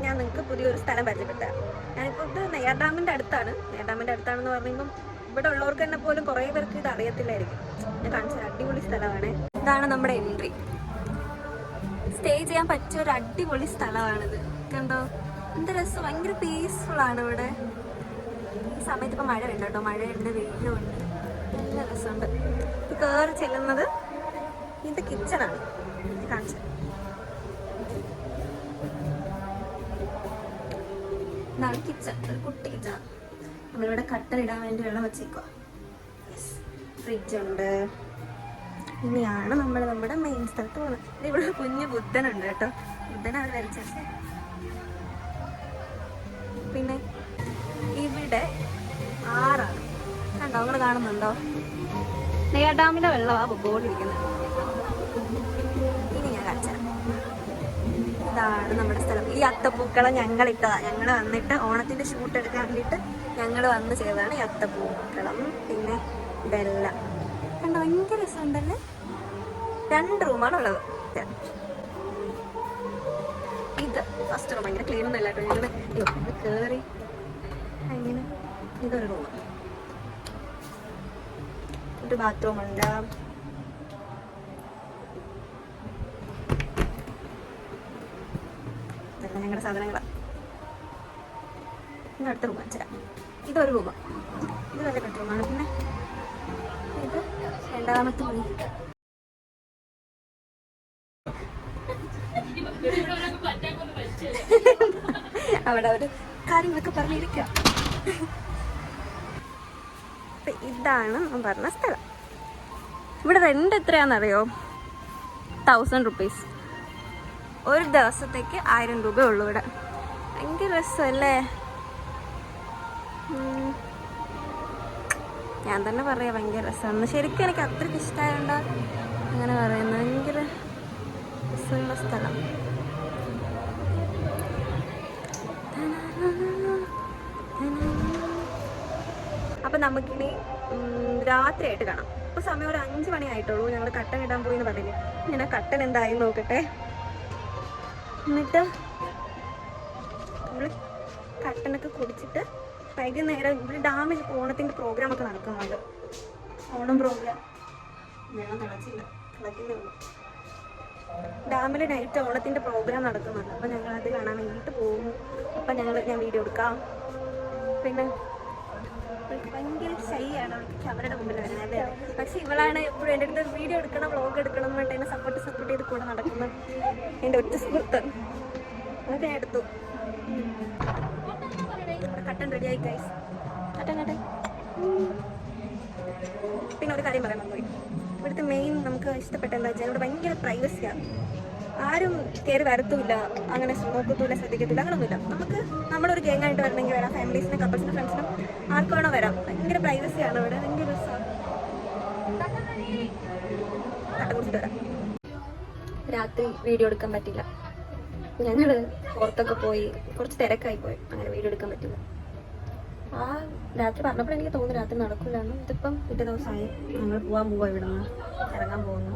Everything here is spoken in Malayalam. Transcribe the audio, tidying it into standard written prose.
ഞാൻ നിങ്ങൾക്ക് പുതിയൊരു സ്ഥലം പരിചയപ്പെടുത്താം. ഞാനിപ്പോൾ ഇത് നെയ്യാർ ഡാമിൻ്റെ അടുത്താണ്. നെയ്യാർ ഡാമിൻ്റെ അടുത്താണെന്ന് പറയുമ്പം ഇവിടെ ഉള്ളവർക്ക് തന്നെ പോലും കുറേ പേർക്ക് ഇത് അറിയത്തില്ലായിരിക്കും. ഞാൻ കാണിച്ചത് അടിപൊളി സ്ഥലമാണ്. ഇതാണ് നമ്മുടെ എൻട്രി. സ്റ്റേ ചെയ്യാൻ പറ്റിയ ഒരു അടിപൊളി സ്ഥലമാണിത്. കണ്ടോ എന്ത് രസം, ഭയങ്കര പീസ്ഫുൾ ആണ് ഇവിടെ. ഈ സമയത്ത് ഇപ്പം മഴ ഉണ്ട് കേട്ടോ, മഴയുണ്ട്, വെയിലുണ്ട്, നല്ല രസമുണ്ട്. ഇത് കയറി ചെല്ലുന്നത് ഇത് കിച്ചണാണ്. കാണിച്ചത് ഇതാണ് കിച്ചൺ, ഒരു കുട്ടി കിച്ചണാണ്. നമ്മളിവിടെ കട്ടലിടാൻ വേണ്ടി വെള്ളം വെച്ചേക്കുക. ഫ്രിഡ്ജുണ്ട്. ഇനിയാണ് നമ്മൾ നമ്മുടെ മെയിൻ സ്ഥലത്ത് പോകുന്നത്. ഇവിടെ കുഞ്ഞു ബുദ്ധനുണ്ട് കേട്ടോ, ബുദ്ധനാണ് വരച്ചത്. പിന്നെ ഇവിടെ ആറാണ് കണ്ടോ, നിങ്ങൾ കാണുന്നുണ്ടോ? നെയ്യാർ ഡാമിന്റെ വെള്ളമാണ് പൊക്കോണ്ടിരിക്കുന്നത്. ഇനി ഞാൻ കാണിച്ചു, ഇതാണ് നമ്മുടെ സ്ഥലം. ഈ അത്തപ്പൂക്കളം ഞങ്ങളിട്ടതാ. ഞങ്ങൾ വന്നിട്ട് ഓണത്തിന്റെ ഷൂട്ട് എടുക്കാൻ വേണ്ടിയിട്ട് ഞങ്ങൾ വന്ന് ചെയ്തതാണ് ഈ അത്തപ്പൂക്കളം. പിന്നെ ഇതെല്ലാം കണ്ടോ, ഭയങ്കര രസമുണ്ടല്ലേ. 2 റൂമാണുള്ളത്. ഇത് ഫസ്റ്റ് റൂം, ഭയങ്കര ക്ലീൻ ഒന്നും അല്ല കേട്ടോ. ഞങ്ങൾ കയറി അങ്ങനെ. ഇതൊരു റൂം, ഒരു ബാത്റൂം ഉണ്ട്. ഇതെല്ലാം ഞങ്ങളുടെ സാധനങ്ങളാണ്. ഇനി അടുത്ത റൂം വെച്ചാൽ ഇതൊരു റൂം, ഇത് നല്ല ബെഡ്റൂമാണ്. പിന്നെ ഇത് 2ാമത്തെ മുറി. അവിടെ ഒരു കാര്യങ്ങളൊക്കെ പറഞ്ഞിരിക്കുക. ഇതാണ് ഞാൻ പറഞ്ഞ സ്ഥലം. ഇവിടെ റെന്റ് എത്രയാണെന്നറിയോ? 1000 റുപ്പീസ്. ഒരു ദിവസത്തേക്ക് 1000 രൂപ ഉള്ളൂ ഇവിടെ. ഭയങ്കര രസമല്ലേ? ഞാൻ തന്നെ പറയാം ഭയങ്കര രസമാണ്. ശരിക്കും എനിക്ക് അത്രയ്ക്ക് ഇഷ്ടമായോണ്ടാ അങ്ങനെ പറയുന്നത്. ഭയങ്കര രസമുള്ള സ്ഥലം. അപ്പം നമുക്കിനി രാത്രിയായിട്ട് കാണാം. ഇപ്പോൾ സമയം ഒരു 5 മണിയായിട്ടുള്ളൂ. ഞങ്ങൾ കട്ടൻ ഇടാൻ പോയി എന്ന് പറഞ്ഞില്ലേ. ഞാൻ കട്ടൻ എന്തായി നോക്കട്ടെ. എന്നിട്ട് നമ്മൾ കട്ടനൊക്കെ കുടിച്ചിട്ട് വൈകുന്നേരം ഇവിടെ ഡാമിൽ ഓണത്തിൻ്റെ പ്രോഗ്രാമൊക്കെ നടക്കുന്നുണ്ട്. ഓണം പ്രോഗ്രാം. വെള്ളം തിളച്ചില്ല, തിളക്കുന്നേ ഉള്ളൂ. ഡാമിൽ നൈറ്റ് ഓണത്തിൻ്റെ പ്രോഗ്രാം നടക്കുന്നുണ്ട്. അപ്പം ഞങ്ങളത് കാണാൻ വേണ്ടിയിട്ട് പോകുന്നു. അപ്പം ഞാൻ വീഡിയോ എടുക്കാം. പിന്നെ ഭയങ്കര ഷൈയാണ് അവൾക്ക് ക്യാമറയുടെ മുമ്പിൽ വരുന്നത്. പക്ഷെ ഇവളാണ് എപ്പോഴും എൻ്റെ അടുത്ത് വീഡിയോ എടുക്കണം, വ്ളോഗ് എടുക്കണം എന്ന് പറഞ്ഞിട്ട് എന്നെ സപ്പോർട്ട് ചെയ്ത് കൂടെ നടക്കുന്ന എൻ്റെ ഒറ്റ സുഹൃത്ത്. അതൊക്കെ ഞാൻ എടുത്തു. കട്ടൻ റെഡിയായി ഗൈസ്. കട്ടൻ. പിന്നെ ഒരു കാര്യം പറയാൻ പോയി. ഇവിടുത്തെ മെയിൻ നമുക്ക് ഇഷ്ടപ്പെട്ട എന്താ വെച്ചാൽ ഇവിടെ ഭയങ്കര പ്രൈവസിയാണ്. ആരും കയറി വരത്തുമില്ല, അങ്ങനെ നോക്കത്തുമില്ല, ശ്രദ്ധിക്കത്തില്ല, അങ്ങനൊന്നുമില്ല. നമുക്ക് നമ്മളൊരു ഗേങ്ങായിട്ട് വരണമെങ്കിൽ വരാം. ഫാമിലീസിനും കപ്പിൾസിനും ഫ്രണ്ട്സിനും ആർക്ക് വേണോ വരാം. ഭയങ്കര പ്രൈവസിയാണ് ഇവിടെ, ഭയങ്കര രസമാണ്. കട്ട കുടിച്ചിട്ട് വരാം. രാത്രി വീഡിയോ എടുക്കാൻ പറ്റില്ല. ഞങ്ങൾ പുറത്തൊക്കെ പോയി കുറച്ച് തിരക്കായി പോയി, അങ്ങനെ വീഡിയോ എടുക്കാൻ പറ്റില്ല. ആ രാത്രി പറഞ്ഞപ്പോൾ എനിക്ക് തോന്നുന്നു രാത്രി നടക്കില്ലാന്ന്. ഇതിപ്പം പിറ്റേ ദിവസമായി. ഞങ്ങൾ പോവാൻ പോവാ, ഇവിടെ നിന്ന് ഇറങ്ങാൻ പോകുന്നു.